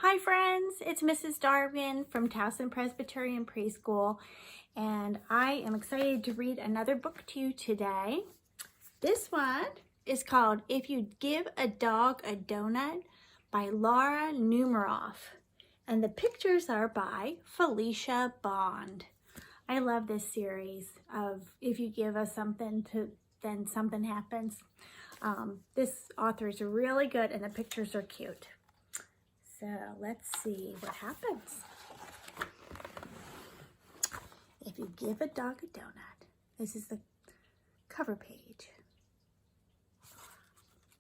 Hi friends, it's Mrs. Darwin from Towson Presbyterian Preschool, and I am excited to read another book to you today. This one is called If You Give a Dog a Donut by Laura Numeroff, and the pictures are by Felicia Bond. I love this series of if you give us something then something happens. This author is really good and the pictures are cute. So let's see what happens. If you give a dog a donut, this is the cover page.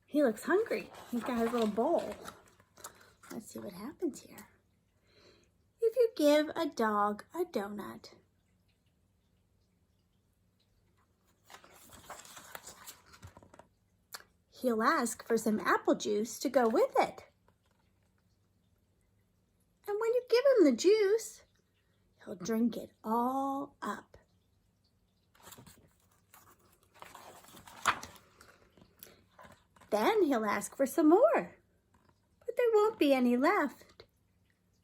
He looks hungry. He's got his little bowl. Let's see what happens here. If you give a dog a donut, he'll ask for some apple juice to go with it. And when you give him the juice, he'll drink it all up. Then he'll ask for some more, but there won't be any left.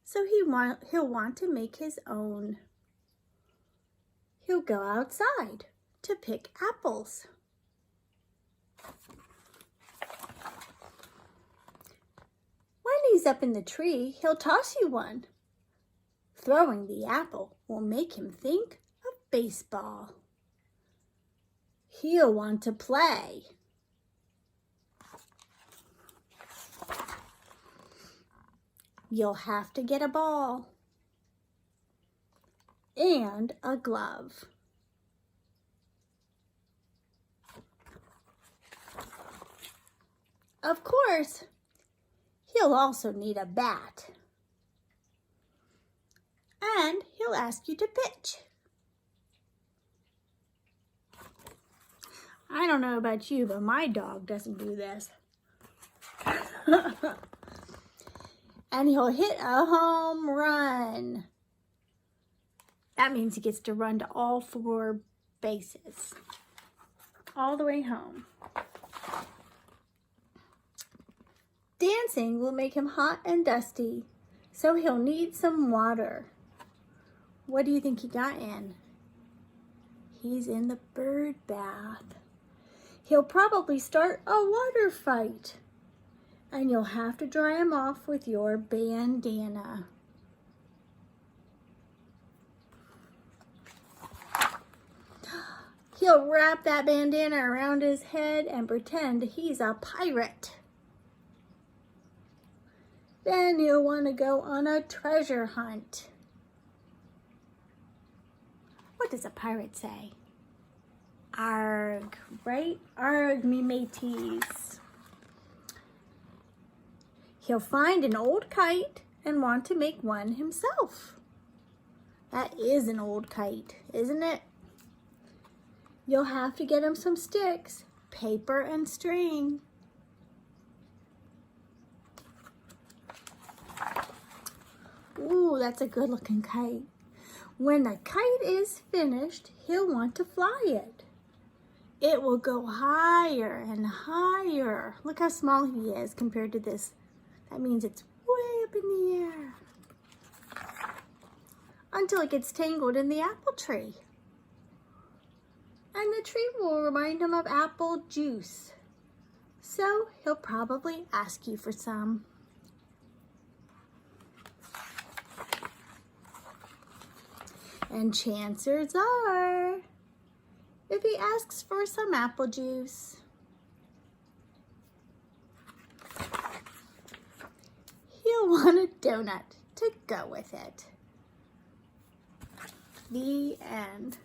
So he'll want to make his own. He'll go outside to pick apples. When he's up in the tree, he'll toss you one. Throwing the apple will make him think of baseball. He'll want to play. You'll have to get a ball and a glove. Of course, he'll also need a bat. And he'll ask you to pitch. I don't know about you, but my dog doesn't do this. And he'll hit a home run. That means he gets to run to all 4 bases, all the way home. Dancing will make him hot and dusty, so he'll need some water. What do you think he got in? He's in the bird bath. He'll probably start a water fight, and you'll have to dry him off with your bandana. He'll wrap that bandana around his head and pretend he's a pirate. Then he'll want to go on a treasure hunt. What does a pirate say? Arg, right? Arg, me mateys. He'll find an old kite and want to make one himself. That is an old kite, isn't it? You'll have to get him some sticks, paper, and string. Ooh, that's a good looking kite. When the kite is finished, he'll want to fly it. It will go higher and higher. Look how small he is compared to this. That means it's way up in the air. Until it gets tangled in the apple tree. And the tree will remind him of apple juice. So he'll probably ask you for some. And chances are, if he asks for some apple juice, he'll want a donut to go with it. The end.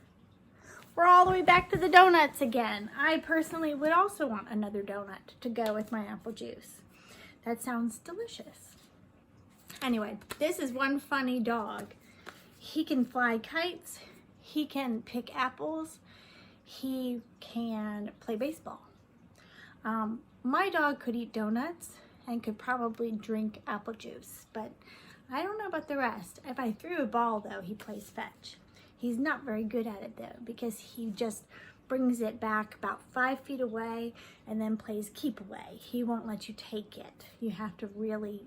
We're all the way back to the donuts again. I personally would also want another donut to go with my apple juice. That sounds delicious. Anyway, this is one funny dog. He can fly kites, he can pick apples, he can play baseball. My dog could eat donuts and could probably drink apple juice, but I don't know about the rest. If I threw a ball though, he plays fetch. He's not very good at it though, because he just brings it back about 5 feet away and then plays keep away. He won't let you take it. You have to really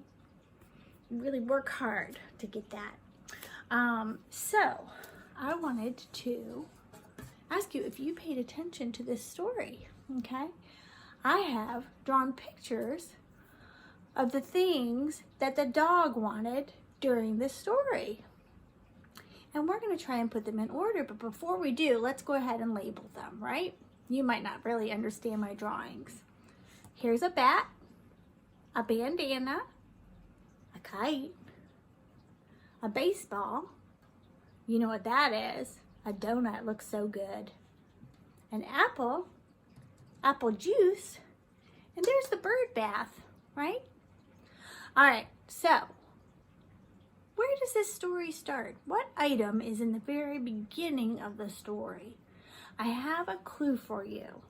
really work hard to get that. So I wanted to ask you if you paid attention to this story, okay? I have drawn pictures of the things that the dog wanted during the story. And we're going to try and put them in order, but before we do, let's go ahead and label them, right? You might not really understand my drawings. Here's a bat, a bandana, a kite, a baseball. You know what that is? A donut looks so good. An apple, apple juice, and there's the bird bath, right? All right, so where does this story start? What item is in the very beginning of the story? I have a clue for you.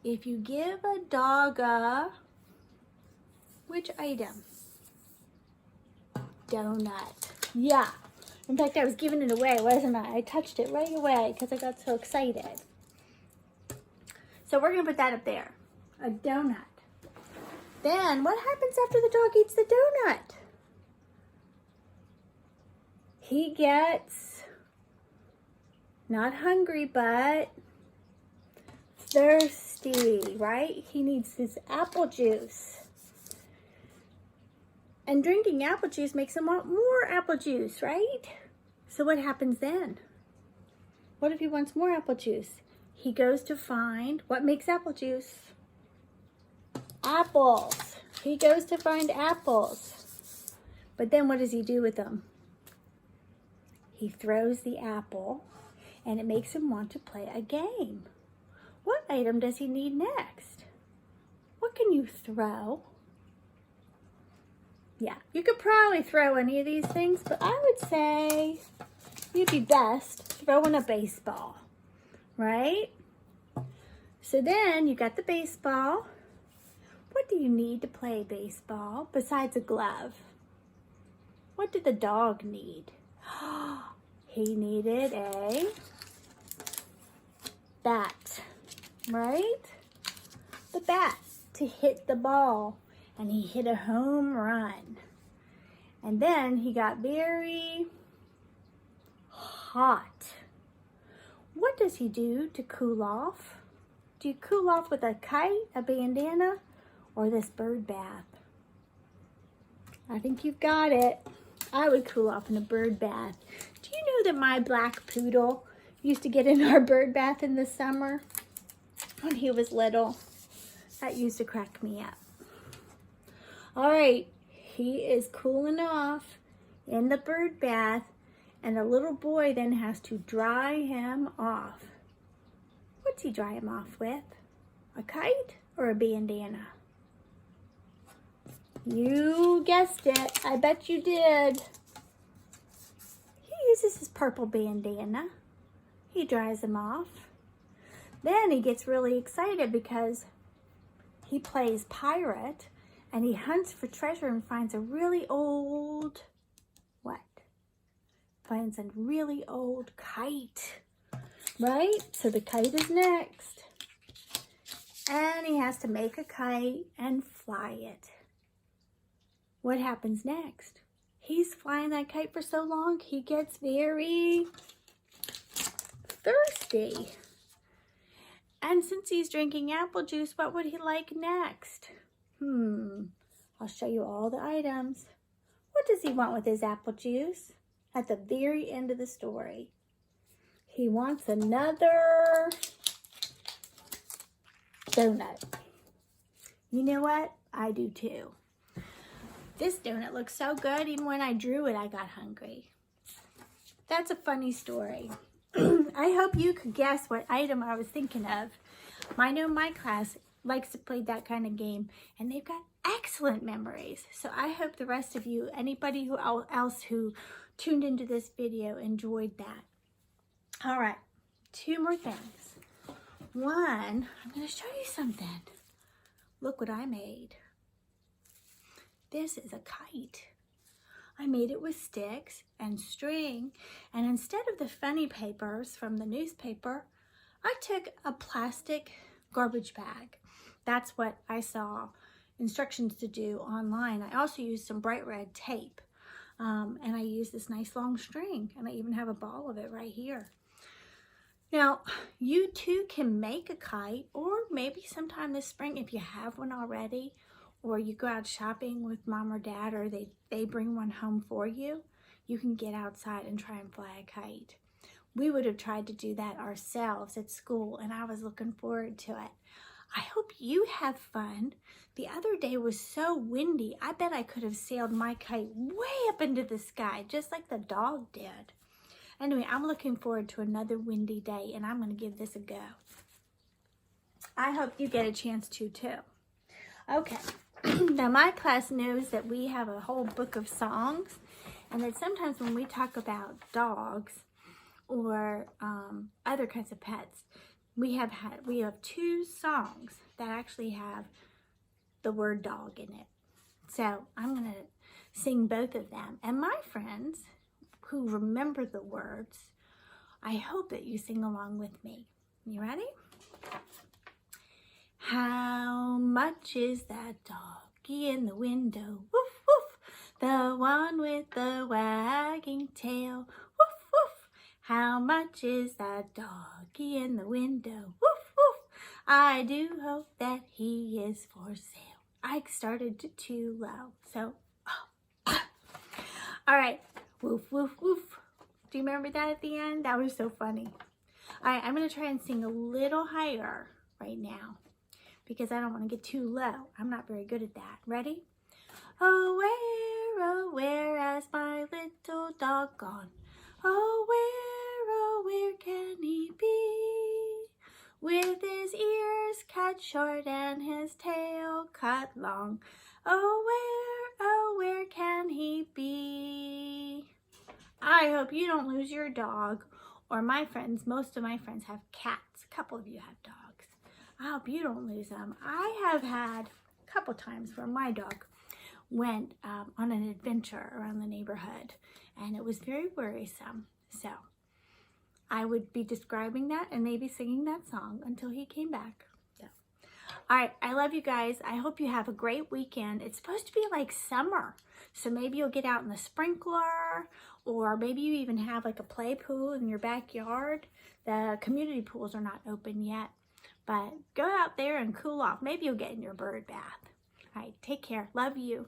If you give a dog a, which item? Donut. Yeah. In fact, I was giving it away, wasn't I? I touched it right away because I got so excited. So we're going to put that up there. A donut. Then what happens after the dog eats the donut? He gets not hungry, but thirsty, right? He needs his apple juice. And drinking apple juice makes him want more apple juice, right? So what happens then? What if he wants more apple juice? He goes to find, what makes apple juice? Apples. He goes to find apples. But then what does he do with them? He throws the apple, and it makes him want to play a game. What item does he need next? What can you throw? Yeah, you could probably throw any of these things, but I would say you'd be best throwing a baseball, right? So then you got the baseball. What do you need to play baseball besides a glove? What did the dog need? He needed a bat, right? The bat to hit the ball. And he hit a home run. And then he got very hot. What does he do to cool off? Do you cool off with a kite, a bandana, or this bird bath? I think you've got it. I would cool off in a bird bath. Do you know that my black poodle used to get in our bird bath in the summer when he was little? That used to crack me up. All right, he is cooling off in the bird bath, and the little boy then has to dry him off. What's he dry him off with? A kite or a bandana? You guessed it. I bet you did. He uses his purple bandana. He dries him off. Then he gets really excited because he plays pirate. And he hunts for treasure and finds a really old, what? Finds a really old kite, right? So the kite is next. And he has to make a kite and fly it. What happens next? He's flying that kite for so long, he gets very thirsty. And since he's drinking apple juice, what would he like next? I'll show you all the items. What does he want with his apple juice? At the very end of the story, he wants another donut. You know what? I do too. This donut looks so good, even when I drew it, I got hungry. That's a funny story. I hope you could guess what item I was thinking of. I know my class likes to play that kind of game, and they've got excellent memories. So I hope the rest of you, anybody else who tuned into this video, enjoyed that. All right, 2 more things. One, I'm going to show you something. Look what I made. This is a kite. I made it with sticks and string, and instead of the funny papers from the newspaper, I took a plastic garbage bag. That's what I saw instructions to do online. I also used some bright red tape. And I used this nice long string, and I even have a ball of it right here. Now, you too can make a kite, or maybe sometime this spring if you have one already, or you go out shopping with mom or dad, or they bring one home for you, you can get outside and try and fly a kite. We would have tried to do that ourselves at school, and I was looking forward to it. I hope you have fun. The other day was so windy, I bet I could have sailed my kite way up into the sky, just like the dog did. Anyway, I'm looking forward to another windy day, and I'm going to give this a go. I hope you get a chance to, too. Okay, now my class knows that we have a whole book of songs, and that sometimes when we talk about dogs or other kinds of pets, we have 2 songs that actually have the word dog in it. So I'm going to sing both of them. And my friends who remember the words, I hope that you sing along with me. You ready? How much is that doggy in the window? Woof, woof. The one with the wagging tail. Woof, woof. How much is that doggy in the window? Woof, woof. I do hope that he is for sale. I started too low, so, all right, woof, woof, woof. Do you remember that at the end? That was so funny. All right, I'm going to try and sing a little higher right now because I don't want to get too low. I'm not very good at that. Ready? Oh, where has my little dog gone? Oh, where can he be? With his ears cut short and his tail cut long. Oh, where can he be? I hope you don't lose your dog. Or my friends, most of my friends have cats. A couple of you have dogs. I hope you don't lose them. I have had a couple times where my dog went on an adventure around the neighborhood, and it was very worrisome. So I would be describing that and maybe singing that song until he came back. So, all right, I love you guys. I hope you have a great weekend. It's supposed to be like summer, so maybe you'll get out in the sprinkler, or maybe you even have like a play pool in your backyard. The community pools are not open yet, but go out there and cool off. Maybe you'll get in your bird bath. All right, take care. Love you.